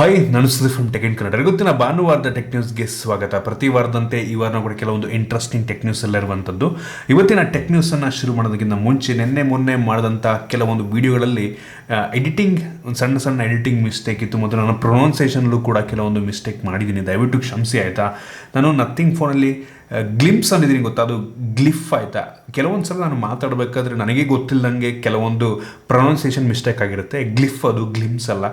Hi, ನಾನು Sudeep from tech in Kannada. ಗೊತ್ತಿನ ಭಾನುವಾರದ ಟೆಕ್ ನ್ಯೂಸ್ಗೆ ಸ್ವಾಗತ. ಪ್ರತಿ ವಾರದಂತೆ ಈ ವಾರ ಕೂಡ ಕೆಲವೊಂದು ಇಂಟ್ರೆಸ್ಟಿಂಗ್ ಟೆಕ್ ನ್ಯೂಸ್ ಎಲ್ಲ ಇರುವಂಥದ್ದು. ಇವತ್ತಿನ ಟೆಕ್ ನ್ಯೂಸನ್ನು ಶುರು ಮಾಡೋದಕ್ಕಿಂತ ಮುಂಚೆ ಮೊನ್ನೆ ಮಾಡಿದಂಥ ಕೆಲವೊಂದು ವಿಡಿಯೋಗಳಲ್ಲಿ ಎಡಿಟಿಂಗ್ ಒಂದು ಸಣ್ಣ ಎಡಿಟಿಂಗ್ ಮಿಸ್ಟೇಕ್ ಇತ್ತು ಮತ್ತು ನಾನು ಪ್ರೊನೌನ್ಸಿಯೇಷನ್ಲೂ ಕೂಡ ಕೆಲವೊಂದು ಮಿಸ್ಟೇಕ್ ಮಾಡಿದ್ದೀನಿ. ದಯವಿಟ್ಟು ಕ್ಷಮಿಸಿ ಆಯಿತಾ. ನಾನು ನಥಿಂಗ್ ಫೋನಲ್ಲಿ ಗ್ಲಿಮ್ಸ್ ಅಂದಿದ್ದೀನಿ ಗೊತ್ತಾ, ಅದು ಗ್ಲಿಫ್ ಆಯಿತಾ. ಕೆಲವೊಂದು ಸಲ ನಾನು ಮಾತಾಡಬೇಕಾದ್ರೆ ನನಗೆ ಗೊತ್ತಿಲ್ಲದಂಗೆ ಕೆಲವೊಂದು ಪ್ರೊನೌನ್ಸಿಯೇಷನ್ ಮಿಸ್ಟೇಕ್ ಆಗಿರುತ್ತೆ. ಗ್ಲಿಫ್ ಅದು ಗ್ಲಿಮ್ಸ್ ಅಲ್ಲ.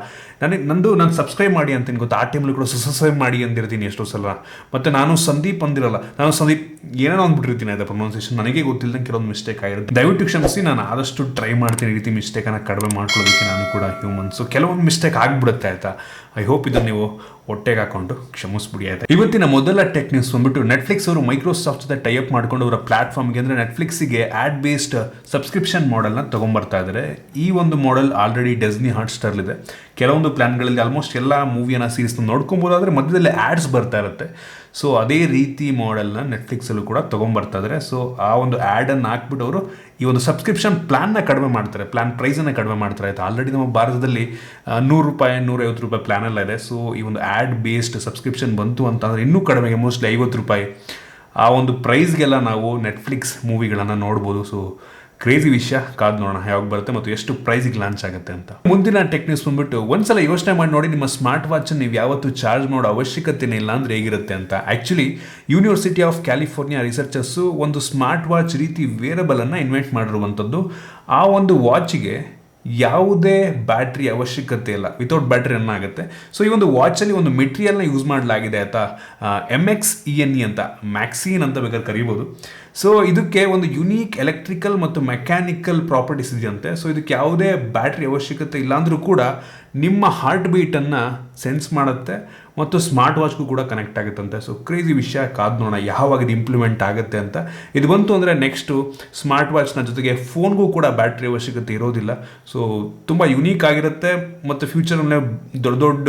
ನಾನು ಸಬ್ಸ್ಕ್ರೈಬ್ ಮಾಡಿ ಅಂತೀನಿ ಗೊತ್ತಾ, ಆ ಟೈಮಲ್ಲಿ ಕೂಡ ಸಬ್ಸ್ಕ್ರೈಬ್ ಮಾಡಿ ಅಂದಿರ್ತೀನಿ ಎಷ್ಟೋ ಸಲ. ಮತ್ತು ನಾನು ಸಂದೀಪ್ ಅಂದಿರಲ್ಲ, ನಾನು ಸಂದೀಪ್ ಏನೇನೋ ಅಂದ್ಬಿಟ್ಟಿರ್ತೀನಿ ಆಯ್ತಾ. ಪ್ರೊನೌನ್ಸಿಯೇಷನ್ ನನಗೆ ಗೊತ್ತಿಲ್ಲದಂಗೆ ಕೆಲವೊಂದು ಮಿಸ್ಟೇಕ್ ಆಗಿರುತ್ತೆ. ದಯವಿಟ್ಟು ಕ್ಷಮಿಸಿ. ನಾನು ಆದಷ್ಟು ಟ್ರೈ ಮಾಡ್ತೀನಿ ಈ ರೀತಿ ಮಿಸ್ಟೇಕನ್ನು ಕಡಿಮೆ ಮಾಡ್ಕೊಳ್ಳೋದಕ್ಕೆ. ನಾನು ಕೂಡ ಹ್ಯೂಮನ್ಸು, ಕೆಲವೊಂದು ಮಿಸ್ಟೇಕ್ ಆಗಿಬಿಡುತ್ತೆ ಆಯಿತಾ. ಐ ಹೋಪ್ ಇದನ್ನು ನೀವು ಹೊಟ್ಟೆಗೆ ಹಾಕೊಂಡು ಕ್ಷಮಿಸ್ಬಿಡಿ ಆಯ್ತಾ. ಇವತ್ತಿನ ಮೊದಲ ಟೆಕ್ ನ್ಯೂಸ್ ಬಂದ್ಬಿಟ್ಟು ನೆಟ್ಫ್ಲಿಕ್ಸ್ ಅವರು ಮೈಕ್ರೋಸಾಫ್ಟ್ ಜೊತೆ ಟೈಅಪ್ ಮಾಡ್ಕೊಂಡು ಅವರ ಪ್ಲಾಟ್ಫಾರ್ಮ್ಗೆ ಅಂದರೆ ನೆಟ್ಫ್ಲಿಕ್ಸಿಗೆ ಆ್ಯಡ್ ಬೇಸ್ಡ್ ಸಬ್ಸ್ಕ್ರಿಪ್ಷನ್ ಮಾಡೆಲ್ನ ತೊಗೊಂಬರ್ತಾ ಇದ್ದಾರೆ. ಈ ಒಂದು ಮಾಡೆಲ್ ಆಲ್ರೆಡಿ ಡಿಸ್ನಿ ಹಾಟ್ಸ್ಟಾರ್ಲಿದೆ. ಕೆಲವೊಂದು ಪ್ಲಾನ್ಗಳಲ್ಲಿ ಆಲ್ಮೋಸ್ಟ್ ಎಲ್ಲ ಮೂವಿಯನ್ನು ಸೀರೀಸ್ನ ನೋಡ್ಕೊಬೋದಾದರೆ ಮಧ್ಯದಲ್ಲಿ ಆ್ಯಡ್ಸ್ ಬರ್ತಾ ಇರುತ್ತೆ. ಸೊ ಅದೇ ರೀತಿ ಮಾಡೆಲ್ನ ನೆಟ್ಫ್ಲಿಕ್ಸಲ್ಲೂ ಕೂಡ ತೊಗೊಂಬರ್ತಾ ಇದ್ದಾರೆ. ಸೊ ಆ ಒಂದು ಆ್ಯಡನ್ನು ಹಾಕ್ಬಿಟ್ಟು ಅವರು ಈ ಒಂದು ಸಬ್ಸ್ಕ್ರಿಪ್ಷನ್ ಪ್ಲಾನ್ನ ಕಡಿಮೆ ಮಾಡ್ತಾರೆ, ಪ್ಲಾನ್ ಪ್ರೈಸನ್ನು ಕಡಿಮೆ ಮಾಡ್ತಾರೆ ಆಯಿತಾ. ಆಲ್ರೆಡಿ ನಮ್ಮ ಭಾರತದಲ್ಲಿ ₹100 ₹150 ಪ್ಲಾನೆಲ್ಲ ಇದೆ. ಸೊ ಈ ಒಂದು ಆ್ಯಡ್ ಬೇಸ್ಡ್ ಸಬ್ಸ್ಕ್ರಿಪ್ಷನ್ ಬಂತು ಅಂತಂದರೆ ಇನ್ನೂ ಕಡಿಮೆಗೆ ಮೋಸ್ಟ್ಲಿ ₹50 ಆ ಒಂದು ಪ್ರೈಸ್ಗೆಲ್ಲ ನಾವು ನೆಟ್ಫ್ಲಿಕ್ಸ್ ಮೂವಿಗಳನ್ನು ನೋಡ್ಬೋದು. ಸೊ ಕ್ರೇಜಿ ವಿಷಯ, ಕಾದು ನೋಡೋಣ ಯಾವಾಗ ಬರುತ್ತೆ ಮತ್ತು ಎಷ್ಟು ಪ್ರೈಸಿಗೆ ಲಾಂಚ್ ಆಗುತ್ತೆ ಅಂತ. ಮುಂದಿನ ಟೆಕ್ ನ್ಯೂಸ್ ಬಂದ್ಬಿಟ್ಟು ಒಂದ್ಸಲ ಯೋಚನೆ ಮಾಡಿ ನೋಡಿ, ನಿಮ್ಮ ಸ್ಮಾರ್ಟ್ ವಾಚನ್ನು ನೀವು ಯಾವತ್ತೂ ಚಾರ್ಜ್ ಮಾಡೋ ಅವಶ್ಯಕತೆನೇ ಇಲ್ಲ ಅಂದರೆ ಹೇಗಿರುತ್ತೆ ಅಂತ. Actually university of California researchers ಒಂದು ಸ್ಮಾರ್ಟ್ ವಾಚ್ ರೀತಿ ವೇರಬಲನ್ನು ಇನ್ವೆಂಟ್ ಮಾಡಿರುವಂಥದ್ದು. ಆ ಒಂದು ವಾಚಿಗೆ ಯಾವುದೇ ಬ್ಯಾಟ್ರಿ ಅವಶ್ಯಕತೆ ಇಲ್ಲ, ವಿತೌಟ್ ಬ್ಯಾಟ್ರಿ ರನ್ ಆಗುತ್ತೆ. ಸೊ ಈ ಒಂದು ವಾಚಲ್ಲಿ ಒಂದು ಮೆಟೀರಿಯಲ್ನ ಯೂಸ್ ಮಾಡಲಾಗಿದೆ ಆಯಿತಾ, MXENE ಅಂತ, ಮ್ಯಾಕ್ಸೀನ್ ಅಂತ ಬೇಕಾದ್ರೆ ಕರಿಬೋದು. ಸೊ ಇದಕ್ಕೆ ಒಂದು ಯುನೀಕ್ ಎಲೆಕ್ಟ್ರಿಕಲ್ ಮತ್ತು ಮೆಕ್ಯಾನಿಕಲ್ ಪ್ರಾಪರ್ಟೀಸ್ ಇದೆಯಂತೆ. ಸೊ ಇದಕ್ಕೆ ಯಾವುದೇ ಬ್ಯಾಟ್ರಿ ಅವಶ್ಯಕತೆ ಇಲ್ಲ ಅಂದರೂ ಕೂಡ ನಿಮ್ಮ ಹಾರ್ಟ್ ಬೀಟನ್ನು ಸೆನ್ಸ್ ಮಾಡುತ್ತೆ ಮತ್ತು ಸ್ಮಾರ್ಟ್ ವಾಚ್ಗೂ ಕೂಡ ಕನೆಕ್ಟ್ ಆಗುತ್ತಂತೆ. ಸೊ ಕ್ರೇಜಿ ವಿಷಯ, ಕಾದು ನೋಡೋಣ ಯಾವಾಗ ಇದು ಇಂಪ್ಲಿಮೆಂಟ್ ಆಗುತ್ತೆ ಅಂತ. ಇದು ಬಂತು ಅಂದರೆ ನೆಕ್ಸ್ಟು ಸ್ಮಾರ್ಟ್ ವಾಚ್ನ ಜೊತೆಗೆ ಫೋನ್ಗೂ ಕೂಡ ಬ್ಯಾಟ್ರಿ ಅವಶ್ಯಕತೆ ಇರೋದಿಲ್ಲ. ಸೊ ತುಂಬ ಯುನೀಕ್ ಆಗಿರುತ್ತೆ ಮತ್ತು ಫ್ಯೂಚರಲ್ಲೇ ದೊಡ್ಡ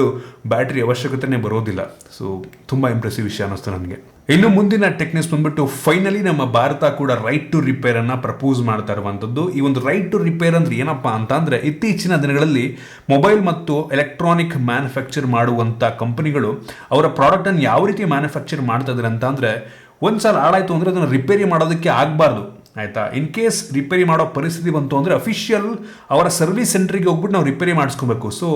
ಬ್ಯಾಟ್ರಿ ಅವಶ್ಯಕತೆನೇ ಬರೋದಿಲ್ಲ. ಸೊ ತುಂಬ ಇಂಪ್ರೆಸಿವ್ ವಿಷಯ ಅನ್ನಿಸ್ತು ನನಗೆ. ಇನ್ನು ಮುಂದಿನ ಟೆಕ್ ನ್ಯೂಸ್ ಬಂದ್ಬಿಟ್ಟು ಫೈನಲಿ ನಮ್ಮ ಭಾರತ ಕೂಡ ರೈಟ್ ಟು ರಿಪೇರನ್ನು ಪ್ರಪೋಸ್ ಮಾಡ್ತಾ ಇರುವಂಥದ್ದು. ಈ ಒಂದು ರೈಟ್ ಟು ರಿಪೇರ್ ಅಂದರೆ ಏನಪ್ಪ ಅಂತ ಅಂದರೆ, ಇತ್ತೀಚಿನ ದಿನಗಳಲ್ಲಿ ಮೊಬೈಲ್ ಮತ್ತು ಎಲೆಕ್ಟ್ರಾನಿಕ್ ಮ್ಯಾನುಫ್ಯಾಕ್ಚರ್ ಮಾಡುವಂಥ ಕಂಪನಿಗಳು ಅವರ ಪ್ರಾಡಕ್ಟನ್ನು ಯಾವ ರೀತಿ ಮ್ಯಾನುಫ್ಯಾಕ್ಚರ್ ಮಾಡ್ತಾ ಇದ್ದಾರೆ ಅಂತ ಅಂದರೆ, ಒಂದು ಸಲ ಹಾಳಾಯಿತು ಅಂದರೆ ಅದನ್ನು ರಿಪೇರಿ ಮಾಡೋದಕ್ಕೆ ಆಗಬಾರ್ದು ಆಯಿತಾ. ಇನ್ ಕೇಸ್ ರಿಪೇರಿ ಮಾಡೋ ಪರಿಸ್ಥಿತಿ ಬಂತು ಅಂದರೆ ಅಫಿಷಿಯಲ್ ಅವರ ಸರ್ವಿಸ್ ಸೆಂಟ್ರಿಗೆ ಹೋಗ್ಬಿಟ್ಟು ನಾವು ರಿಪೇರಿ ಮಾಡಿಸ್ಕೋಬೇಕು. ಸೊ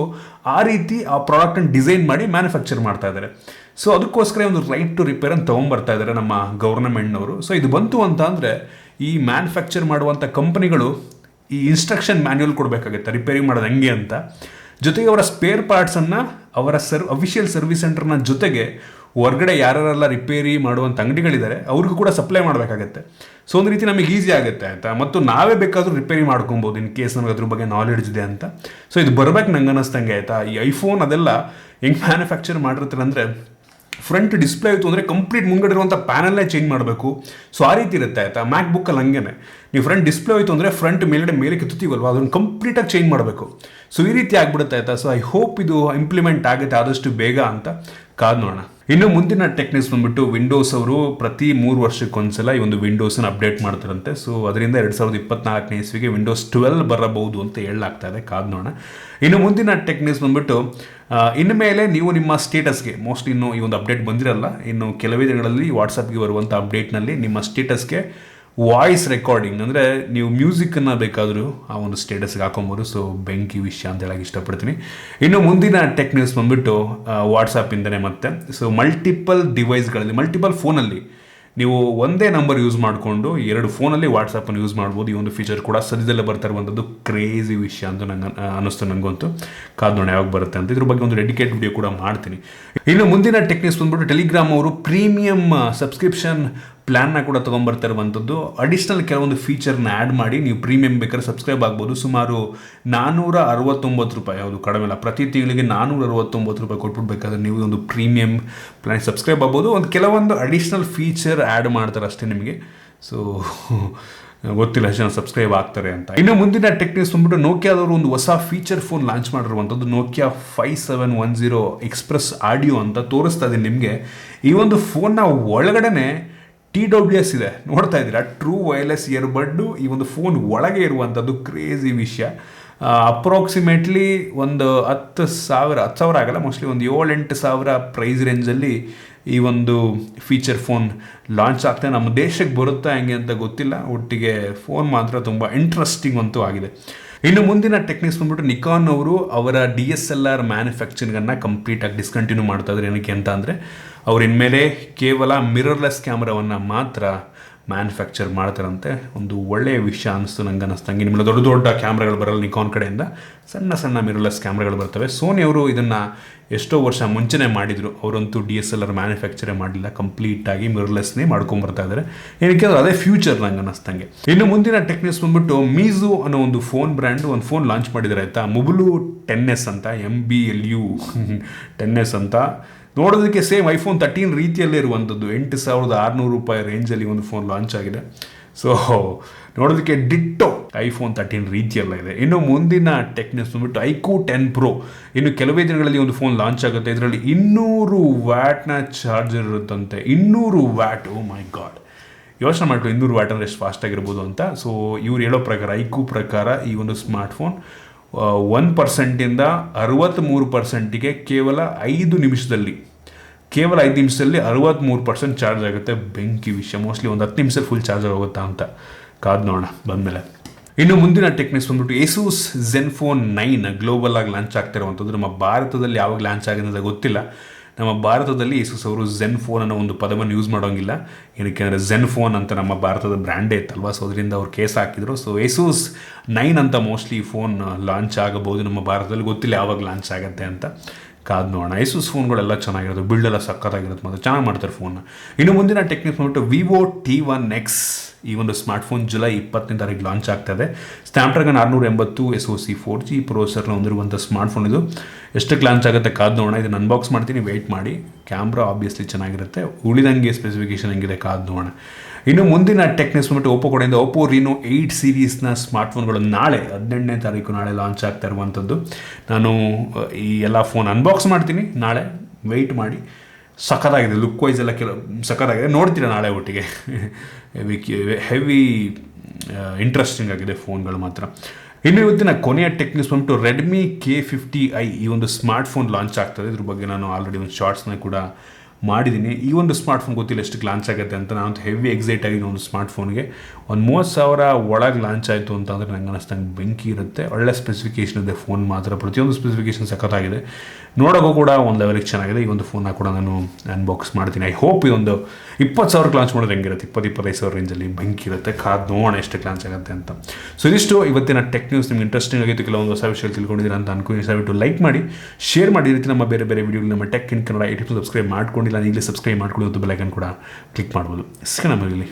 ಆ ರೀತಿ ಆ ಪ್ರಾಡಕ್ಟನ್ನು ಡಿಸೈನ್ ಮಾಡಿ ಮ್ಯಾನುಫ್ಯಾಕ್ಚರ್ ಮಾಡ್ತಾ ಇದ್ದಾರೆ. ಸೊ ಅದಕ್ಕೋಸ್ಕರ ಒಂದು ರೈಟ್ ಟು ರಿಪೇರ್ ಅಂತ ತೊಗೊಂಬರ್ತಾ ಇದ್ದಾರೆ ನಮ್ಮ ಗೌರ್ನಮೆಂಟ್ನವರು. ಸೊ ಇದು ಬಂತು ಅಂತ ಅಂದರೆ ಈ ಮ್ಯಾನುಫ್ಯಾಕ್ಚರ್ ಮಾಡುವಂಥ ಕಂಪನಿಗಳು ಈ ಇನ್ಸ್ಟ್ರಕ್ಷನ್ ಮ್ಯಾನ್ಯುವಲ್ ಕೊಡಬೇಕಾಗುತ್ತೆ ರಿಪೇರಿ ಮಾಡೋದು ಹೆಂಗೆ ಅಂತ. ಜೊತೆಗೆ ಅವರ ಸ್ಪೇರ್ ಪಾರ್ಟ್ಸನ್ನು ಅವರ ಅಫಿಷಿಯಲ್ ಸರ್ವಿಸ್ ಸೆಂಟರ್ನ ಜೊತೆಗೆ ಹೊರಗಡೆ ಯಾರೆಲ್ಲ ರಿಪೇರಿ ಮಾಡುವಂಥ ಅಂಗಡಿಗಳಿದ್ದಾರೆ ಅವ್ರಿಗೂ ಕೂಡ ಸಪ್ಲೈ ಮಾಡಬೇಕಾಗತ್ತೆ. ಸೊ ಒಂದು ರೀತಿ ನಮಗೆ ಈಸಿ ಆಗುತ್ತೆ ಆಯಿತಾ. ಮತ್ತು ನಾವೇ ಬೇಕಾದರೂ ರಿಪೇರಿ ಮಾಡ್ಕೊಬೋದು ಇನ್ ಕೇಸ್ ನಮಗೆ ಅದ್ರ ಬಗ್ಗೆ ನಾಲೆಡ್ಜ್ ಇದೆ ಅಂತ. ಸೊ ಇದು ಬರ್ಬೇಕು ನಂಗೆ ಅನ್ನಿಸ್ತಂಗೆ ಆಯಿತಾ. ಈ ಐಫೋನ್ ಅದೆಲ್ಲ ಹೆಂಗೆ ಮ್ಯಾನುಫ್ಯಾಕ್ಚರ್ ಮಾಡಿರ್ತಾರೆ ಅಂದರೆ, ಫ್ರಂಟ್ ಡಿಸ್ಪ್ಲೇ ಆಯಿತು ಅಂದರೆ ಕಂಪ್ಲೀಟ್ ಮುಂಗಡೆ ಇರುವಂಥ ಪ್ಯಾನಲ್ನೇ ಚೇಂಜ್ ಮಾಡಬೇಕು. ಸೊ ಆ ರೀತಿ ಇರುತ್ತೆ ಆಯಿತಾ. ಮ್ಯಾಕ್ ಬುಕ್ಕಲ್ಲಿ ಹಂಗೇನೆ, ನೀವು ಫ್ರಂಟ್ ಡಿಸ್ಪ್ಲೇ ಹೋಯಿತು ಅಂದರೆ ಫ್ರಂಟ್ ಮೇಲೆ ಕೆತ್ತುತ್ತೀವಲ್ವ, ಅದನ್ನು ಕಂಪ್ಲೀಟಾಗಿ ಚೇಂಜ್ ಮಾಡಬೇಕು. ಸೊ ಈ ರೀತಿ ಆಗ್ಬಿಡುತ್ತೆ ಆಯಿತಾ. ಸೊ ಐ ಹೋಪ್ ಇದು ಇಂಪ್ಲಿಮೆಂಟ್ ಆಗುತ್ತೆ ಆದಷ್ಟು ಬೇಗ ಅಂತ ಕಾದು ನೋಡೋಣ. ಇನ್ನು ಮುಂದಿನ ಟೆಕ್ ನ್ಯೂಸ್ ಬಂದ್ಬಿಟ್ಟು, ವಿಂಡೋಸ್ ಅವರು ಪ್ರತಿ 3 ವರ್ಷಕ್ಕೊಂದ್ಸಲ ಈ ಒಂದು ವಿಂಡೋಸನ್ನು ಅಪ್ಡೇಟ್ ಮಾಡ್ತಾರಂತೆ. ಸೊ ಅದರಿಂದ 2024ನೇ ಇಸ್ವಿಗೆ ವಿಂಡೋಸ್ 12 ಬರಬಹುದು ಅಂತ ಹೇಳಲಾಗ್ತಾ ಇದೆ, ಕಾದು ನೋಡೋಣ. ಇನ್ನು ಮುಂದಿನ ಟೆಕ್ ನ್ಯೂಸ್ ಬಂದ್ಬಿಟ್ಟು, ಇನ್ನು ಮೇಲೆ ನೀವು ನಿಮ್ಮ ಸ್ಟೇಟಸ್ಗೆ, ಮೋಸ್ಟ್ಲಿ ಇನ್ನೂ ಈ ಒಂದು ಅಪ್ಡೇಟ್ ಬಂದಿರಲ್ಲ, ಇನ್ನು ಕೆಲವೇ ದಿನಗಳಲ್ಲಿ ವಾಟ್ಸಪ್ಗೆ ಬರುವಂಥ ಅಪ್ಡೇಟ್ನಲ್ಲಿ ನಿಮ್ಮ ಸ್ಟೇಟಸ್ಗೆ ವಾಯ್ಸ್ ರೆಕಾರ್ಡಿಂಗ್ ಅಂದರೆ ನೀವು ಮ್ಯೂಸಿಕ್ಕನ್ನು ಬೇಕಾದರೂ ಆ ಒಂದು ಸ್ಟೇಟಸ್ಗೆ ಹಾಕೊಬೋದು. ಸೊ ಬೆಂಕಿ ವಿಷಯ ಅಂತ ಹೇಳಕ್ಕೆ ಇಷ್ಟಪಡ್ತೀನಿ. ಇನ್ನು ಮುಂದಿನ ಟೆಕ್ ನ್ಯೂಸ್ ಬಂದ್ಬಿಟ್ಟು ವಾಟ್ಸಪ್ಪಿಂದನೇ ಮತ್ತೆ. ಸೊ ಡಿವೈಸ್ಗಳಲ್ಲಿ ಮಲ್ಟಿಪಲ್ ಫೋನಲ್ಲಿ ನೀವು ಒಂದೇ ನಂಬರ್ ಯೂಸ್ ಮಾಡಿಕೊಂಡು 2 ಫೋನಲ್ಲಿ ವಾಟ್ಸಪ್ಪನ್ನು ಯೂಸ್ ಮಾಡ್ಬೋದು. ಈ ಒಂದು ಫೀಚರ್ ಕೂಡ ಸದ್ಯದಲ್ಲೇ ಬರ್ತಾ ಇರುವಂಥದ್ದು ಕ್ರೇಜಿ ವಿಷಯ ಅಂತ ನಂಗೆ ಅನ್ನಿಸ್ತು. ನನಗಂತೂ ಕಾದು ನೋಡೋಣ ಯಾವಾಗ ಬರುತ್ತೆ ಅಂತ. ಇದ್ರ ಬಗ್ಗೆ ಒಂದು ಡೆಡಿಕೇಟ್ ವಿಡಿಯೋ ಕೂಡ ಮಾಡ್ತೀನಿ. ಇನ್ನು ಮುಂದಿನ ಟೆಕ್ ನ್ಯೂಸ್ ಬಂದ್ಬಿಟ್ಟು, ಟೆಲಿಗ್ರಾಮ್ ಅವರು ಪ್ರೀಮಿಯಂ ಸಬ್ಸ್ಕ್ರಿಪ್ಷನ್ ಪ್ಲ್ಯಾನ್ನ ಕೂಡ ತೊಗೊಂಬರ್ತಾ ಇರುವಂಥದ್ದು. ಅಡಿಷ್ನಲ್ ಕೆಲವೊಂದು ಫೀಚರ್ನ ಆ್ಯಡ್ ಮಾಡಿ ನೀವು ಪ್ರೀಮಿಯಂ ಬೇಕಾದ್ರೆ ಸಬ್ಸ್ಕ್ರೈಬ್ ಆಗ್ಬೋದು. ಸುಮಾರು ₹469, ಯಾವುದು ಕಡಿಮೆ ಇಲ್ಲ, ಪ್ರತಿ ತಿಂಗಳಿಗೆ ₹469 ಕೊಟ್ಬಿಡ್ಬೇಕಾದ್ರೆ ನೀವು ಒಂದು ಪ್ರೀಮಿಯಂ ಪ್ಲ್ಯಾನ್ ಸಬ್ಸ್ಕ್ರೈಬ್ ಆಗ್ಬೋದು. ಒಂದು ಕೆಲವೊಂದು ಅಡಿಷ್ನಲ್ ಫೀಚರ್ ಆ್ಯಡ್ ಮಾಡ್ತಾರೆ ಅಷ್ಟೇ ನಿಮಗೆ. ಸೊ ಗೊತ್ತಿಲ್ಲ ಎಷ್ಟು ಜನ ಸಬ್ಸ್ಕ್ರೈಬ್ ಆಗ್ತಾರೆ ಅಂತ. ಇನ್ನು ಮುಂದಿನ ಟೆಕ್ ನ್ಯೂಸ್ ಬಂದ್ಬಿಟ್ಟು, ನೋಕಿಯಾದವರು ಒಂದು ಹೊಸ ಫೀಚರ್ ಫೋನ್ ಲಾಂಚ್ ಮಾಡಿರುವಂಥದ್ದು. ನೋಕಿಯಾ 5710 ಎಕ್ಸ್ಪ್ರೆಸ್ ಆಡಿಯೋ ಅಂತ ತೋರಿಸ್ತಾ ಇದೆ ನಿಮಗೆ. ಈ ಒಂದು ಫೋನ್ನ ಒಳಗಡೆನೆ TWS ಇದೆ, ನೋಡ್ತಾ ಇದ್ದೀರಾ, ಟ್ರೂ ವೈರ್ಲೆಸ್ ಇಯರ್ಬಡ್ಡು ಈ ಒಂದು ಫೋನ್ ಒಳಗೆ ಇರುವಂಥದ್ದು ಕ್ರೇಜಿ ವಿಷಯ. ಅಪ್ರಾಕ್ಸಿಮೇಟ್ಲಿ ಒಂದು 10,000 ಆಗಲ್ಲ, ಮೋಸ್ಟ್ಲಿ ಒಂದು 7-8 ಸಾವಿರ ಪ್ರೈಸ್ ರೇಂಜಲ್ಲಿ ಈ ಒಂದು ಫೀಚರ್ ಫೋನ್ ಲಾಂಚ್ ಆಗ್ತದೆ. ನಮ್ಮ ದೇಶಕ್ಕೆ ಬರುತ್ತಾ ಹೆಂಗೆ ಅಂತ ಗೊತ್ತಿಲ್ಲ, ಒಟ್ಟಿಗೆ ಫೋನ್ ಮಾತ್ರ ತುಂಬ ಇಂಟ್ರೆಸ್ಟಿಂಗ್ ಅಂತೂ ಆಗಿದೆ. ಇನ್ನು ಮುಂದಿನ ಟೆಕ್ನಿಕ್ಸ್ ಬಂದ್ಬಿಟ್ಟು ನಿಕಾನ್ ಅವರು ಅವರ DSLR ಮ್ಯಾನುಫ್ಯಾಕ್ಚರಿಂಗನ್ನು ಕಂಪ್ಲೀಟಾಗಿ ಡಿಸ್ಕಂಟಿನ್ಯೂ ಮಾಡ್ತಾ ಇದ್ದಾರೆ. ಏನಕ್ಕೆ ಅಂತ ಅಂದರೆ ಅವ್ರು ಇನ್ಮೇಲೆ ಕೇವಲ ಮಿರರ್ಲೆಸ್ ಕ್ಯಾಮ್ರಾವನ್ನು ಮಾತ್ರ ಮ್ಯಾನುಫ್ಯಾಕ್ಚರ್ ಮಾಡ್ತಾರಂತೆ. ಒಂದು ಒಳ್ಳೆಯ ವಿಷಯ ಅನಿಸ್ತು ನಂಗೆ ಅನ್ನಿಸ್ತಂಗೆ. ನಿಮ್ಮಲ್ಲಿ ದೊಡ್ಡ ದೊಡ್ಡ ಕ್ಯಾಮ್ರಾಗಳು ಬರಲ್ಲ ನಿಕಾನ್ ಕಡೆಯಿಂದ, ಸಣ್ಣ ಸಣ್ಣ ಮಿರರ್ಲೆಸ್ ಕ್ಯಾಮ್ರಾಗಳು ಬರ್ತವೆ. ಸೋನಿ ಅವರು ಇದನ್ನು ಎಷ್ಟೋ ವರ್ಷ ಮುಂಚೆನೇ ಮಾಡಿದರು, ಅವರಂತೂ DSLR ಮ್ಯಾನುಫ್ಯಾಕ್ಚರೇ ಮಾಡಲಿಲ್ಲ, ಕಂಪ್ಲೀಟಾಗಿ ಮಿರರ್ಲೆಸ್ನೇ ಮಾಡ್ಕೊಂಬರ್ತಾ ಇದ್ದಾರೆ. ಏನಕ್ಕೆ ಅಂದರೆ ಅದೇ ಫ್ಯೂಚರ್ ನಂಗೆ ಅನ್ನಿಸ್ತಂಗೆ. ಇನ್ನು ಮುಂದಿನ ಟೆಕ್ನಿಕ್ಸ್ ಬಂದ್ಬಿಟ್ಟು ಮೀಝು ಅನ್ನೋ ಒಂದು ಫೋನ್ ಬ್ರ್ಯಾಂಡು ಒಂದು ಫೋನ್ ಲಾಂಚ್ ಮಾಡಿದ್ದಾರೆ ಆಯಿತಾ, ಮೊಬುಲು 10s ಅಂತ, MBLU 10s ಅಂತ. ನೋಡೋದಕ್ಕೆ ಸೇಮ್ iPhone 13 ರೀತಿಯಲ್ಲೇ ಇರುವಂಥದ್ದು, 8,600 ರೂಪಾಯಿ ರೇಂಜಲ್ಲಿ ಒಂದು ಫೋನ್ ಲಾಂಚ್ ಆಗಿದೆ. ಸೊ ನೋಡೋದಕ್ಕೆ ಡಿಟ್ಟೋ iPhone 13 ರೀತಿಯಲ್ಲ ಇದೆ. ಇನ್ನು ಮುಂದಿನ ಟೆಕ್ನಿಕ್ಸ್ ಬಂದ್ಬಿಟ್ಟು iQOO 10 Pro ಇನ್ನು ಕೆಲವೇ ದಿನಗಳಲ್ಲಿ ಒಂದು ಫೋನ್ ಲಾಂಚ್ ಆಗುತ್ತೆ. ಇದರಲ್ಲಿ 200 ವ್ಯಾಟ್ನ ಚಾರ್ಜರ್ ಇರುತ್ತಂತೆ. 200 ವ್ಯಾಟ್, ಓ ಮೈ ಗಾಡ್, ಯೋಚನೆ ಮಾಡ್ತು 200 ವ್ಯಾಟ್ ಅಂದರೆ ಎಷ್ಟು ಫಾಸ್ಟಾಗಿರ್ಬೋದು ಅಂತ. ಸೊ ಇವ್ರು ಹೇಳೋ ಪ್ರಕಾರ, iQOO ಪ್ರಕಾರ ಈ ಒಂದು ಸ್ಮಾರ್ಟ್ಫೋನ್ 1%ಇಂದ 63%ಗೆ ಕೇವಲ 5 ನಿಮಿಷದಲ್ಲಿ 63% ಚಾರ್ಜ್ ಆಗುತ್ತೆ. ಬೆಂಕಿ ವಿಷಯ. ಮೋಸ್ಟ್ಲಿ ಒಂದು 10 ನಿಮಿಷದಲ್ಲಿ ಫುಲ್ ಚಾರ್ಜರ್ ಹೋಗುತ್ತಾ ಅಂತ ಕಾದು ನೋಡೋಣ ಬಂದಮೇಲೆ. ಇನ್ನು ಮುಂದಿನ ಟೆಕ್ನಿಕ್ಸ್ ಬಂದ್ಬಿಟ್ಟು Asus Zenfone9 ಗ್ಲೋಬಲ್ ಆಗಿ ಲಾಂಚ್ ಆಗ್ತಿರುವಂಥದ್ದು. ನಮ್ಮ ಭಾರತದಲ್ಲಿ ಯಾವಾಗ ಲಾಂಚ್ ಆಗಿದೆ ಅಂತ ಗೊತ್ತಿಲ್ಲ. ನಮ್ಮ ಭಾರತದಲ್ಲಿ Asus ಅವರು Zenfone ಅನ್ನೋ ಒಂದು ಪದವನ್ನು ಯೂಸ್ ಮಾಡೋಂಗಿಲ್ಲ. ಏನಕ್ಕೆ ಅಂದರೆ Zenfone ಅಂತ ನಮ್ಮ ಭಾರತದ ಬ್ರ್ಯಾಂಡೇ ಇತ್ತಲ್ವ, ಸೊ ಅದರಿಂದ ಅವ್ರು ಕೇಸ್ ಹಾಕಿದ್ರು. ಸೊ Asus 9 ಅಂತ ಮೋಸ್ಟ್ಲಿ ಫೋನ್ ಲಾಂಚ್ ಆಗಬಹುದು ನಮ್ಮ ಭಾರತದಲ್ಲಿ, ಗೊತ್ತಿಲ್ಲ ಯಾವಾಗ ಲಾಂಚ್ ಆಗುತ್ತೆ ಅಂತ ಕಾದು ನೋಡೋಣ. Asus ಫೋನ್ಗಳೆಲ್ಲ ಚೆನ್ನಾಗಿರುತ್ತೆ, ಬಿಲ್ಡ್ ಎಲ್ಲ ಸಕ್ಕತ್ತಾಗಿರುತ್ತೆ, ಮತ್ತು ಚೆನ್ನಾಗಿ ಮಾಡ್ತಾರೆ ಫೋನ್ನ. ಇನ್ನು ಮುಂದಿನ ಟೆಕ್ನಿಕ್ ಬಂದ್ಬಿಟ್ಟು Vivo T1X ಈ ಒಂದು ಸ್ಮಾರ್ಟ್ಫೋನ್ ಜುಲೈ 20ನೇ ತಾರೀಕು ಲಾಂಚ್ ಆಗ್ತದೆ. ಸ್ನ್ಯಾಪ್ಡ್ರ್ಯಾಗನ್ 680 SoC 4G ಪ್ರೊಸೆಸರ್ನ ಹೊಂದಿರುವಂಥ ಸ್ಮಾರ್ಟ್ಫೋನ್ ಇದು. ಎಷ್ಟಕ್ಕೆ ಲಾಂಚ್ ಆಗುತ್ತೆ ಕಾದು ನೋಡೋಣ. ಇದನ್ನು ಅನ್ಬಾಕ್ಸ್ ಮಾಡ್ತೀನಿ, ವೆಯ್ಟ್ ಮಾಡಿ. ಕ್ಯಾಮ್ರಾ ಆಬ್ವಿಯಸ್ಲಿ ಚೆನ್ನಾಗಿರುತ್ತೆ, ಉಳಿದಂಗೆ ಸ್ಪೆಸಿಫಿಕೇಶನ್ ಹೆಂಗಿದೆ ಕಾದು ನೋಡೋಣ. ಇನ್ನು ಮುಂದಿನ ಟೆಕ್ನಿಕ್ಸ್ ಬಂದ್ಬಿಟ್ಟು ಓಪೋ ಕಡೆಯಿಂದ Oppo Reno 8 ಸೀರೀಸ್ನ ಸ್ಮಾರ್ಟ್ಫೋನ್ಗಳು ನಾಳೆ 18ನೇ ತಾರೀಕು ನಾಳೆ ಲಾಂಚ್ ಆಗ್ತಾ ಇರುವಂಥದ್ದು. ನಾನು ಈ ಎಲ್ಲ ಫೋನ್ ಅನ್ಬಾಕ್ಸ್ ಮಾಡ್ತೀನಿ ನಾಳೆ, ವೆಯ್ಟ್ ಮಾಡಿ. ಸಖತ್ತಾಗಿದೆ, ಲುಕ್ ವೈಸ್ ಎಲ್ಲ ಸಖತ್ತಾಗಿದೆ, ನೋಡ್ತೀರಾ ನಾಳೆ ಒಟ್ಟಿಗೆ. ಹೆವಿ ಇಂಟ್ರೆಸ್ಟಿಂಗ್ ಆಗಿದೆ ಫೋನ್ಗಳು ಮಾತ್ರ. ಇನ್ನು ಇವತ್ತಿನ ಕೊನೆಯ ಟೆಕ್ನಿಕ್ಸ್ ಬಂದ್ಬಿಟ್ಟು Redmi K50i ಈ ಒಂದು ಸ್ಮಾರ್ಟ್ಫೋನ್ ಲಾಂಚ್ ಆಗ್ತದೆ. ಇದ್ರ ಬಗ್ಗೆ ನಾನು ಆಲ್ರೆಡಿ ಒಂದು ಶಾರ್ಟ್ಸ್ನ ಕೂಡ ಮಾಡಿದ್ದೀನಿ. ಈ ಒಂದು ಸ್ಮಾರ್ಟ್ಫೋನ್ ಗೊತ್ತಿಲ್ಲ ಎಷ್ಟಕ್ಕೆ ಲಾಂಚ್ ಆಗುತ್ತೆ ಅಂತ. ನಾನು ಹೆವಿ ಎಕ್ಸೈಟ್ ಆಗಿದ್ದೀನಿ ಒಂದು ಸ್ಮಾರ್ಟ್ಫೋನ್ಗೆ. ಒಂದು 30,000 ಒಳಗೆ ಲಾಂಚ್ ಆಯಿತು ಅಂತಂದರೆ ನಂಗೆ ಅನ್ನಿಸ್ತಂಗೆ ಬೆಂಕಿ ಇರುತ್ತೆ. ಒಳ್ಳೆ ಸ್ಪೆಸಿಫಿಕೇಷನ್ ಇದೆ ಫೋನ್ ಮಾತ್ರ, ಪ್ರತಿಯೊಂದು ಸ್ಪೆಸಿಫಿಕೇಷನ್ ಸಖತ್ತಾಗಿದೆ, ನೋಡೋಕ್ಕೂ ಕೂಡ ಒಂದು ಲೆವೆಲಿಗೆ ಚೆನ್ನಾಗಿದೆ. ಈ ಒಂದು ಫೋನ್ನ ಕೂಡ ನಾನು ಅನ್ಬಾಕ್ಸ್ ಮಾಡ್ತೀನಿ. ಐ ಹೋಪ್ ಇದೊಂದು 20,000ಕ್ಕೆ ಲಾಂಚ್ ಮಾಡೋದು ಹೆಂಗಿರುತ್ತೆ, 20-25,000 ರೇಂಜಲ್ಲಿ ಬೆಂಕಿ ಇರುತ್ತೆ. ಕಾದು ನೋಡೋಣ ಎಷ್ಟಕ್ಕೆ ಲಾಂಚ್ ಆಗುತ್ತೆ ಅಂತ. ಸೊ ಇದಿಷ್ಟು ಇವತ್ತಿನ ಟೆಕ್ ನ್ಯೂಸ್. ನಿಮ್ಗೆ ಇಂಟ್ರೆಸ್ಟಿಂಗ್ ಆಗಿತ್ತು, ಕೆಲವೊಂದು ಹೊಸ ವಿಷಯ ತಿಳ್ಕೊಂಡಿದ್ದೀರಾ ಅಂತ ಅನ್ಕೊಂಡು ದಯವಿಟ್ಟು ಲೈಕ್ ಮಾಡಿ, ಶೇರ್ ಮಾಡಿ. ಈ ರೀತಿ ನಮ್ಮ ಬೇರೆ ಬೇರೆ ವಿಡಿಯೋಗಳು ನಮ್ಮ tech in Kannada YouTube subscribe ಮಾಡ್ಕೊಂಡಿಲ್ಲ, ಈಗಲೇ ಸಬ್ಸ್ಕ್ರೈಬ್ ಮಾಡ್ಕೊಳ್ಳಿ ಮತ್ತು ಬೆಲ್ ಐಕಾನ್ ಕೂಡ ಕ್ಲಿಕ್ ಮಾಡ್ಬೋದು. ಸಿಗೋಣ ಮಗಲಿ.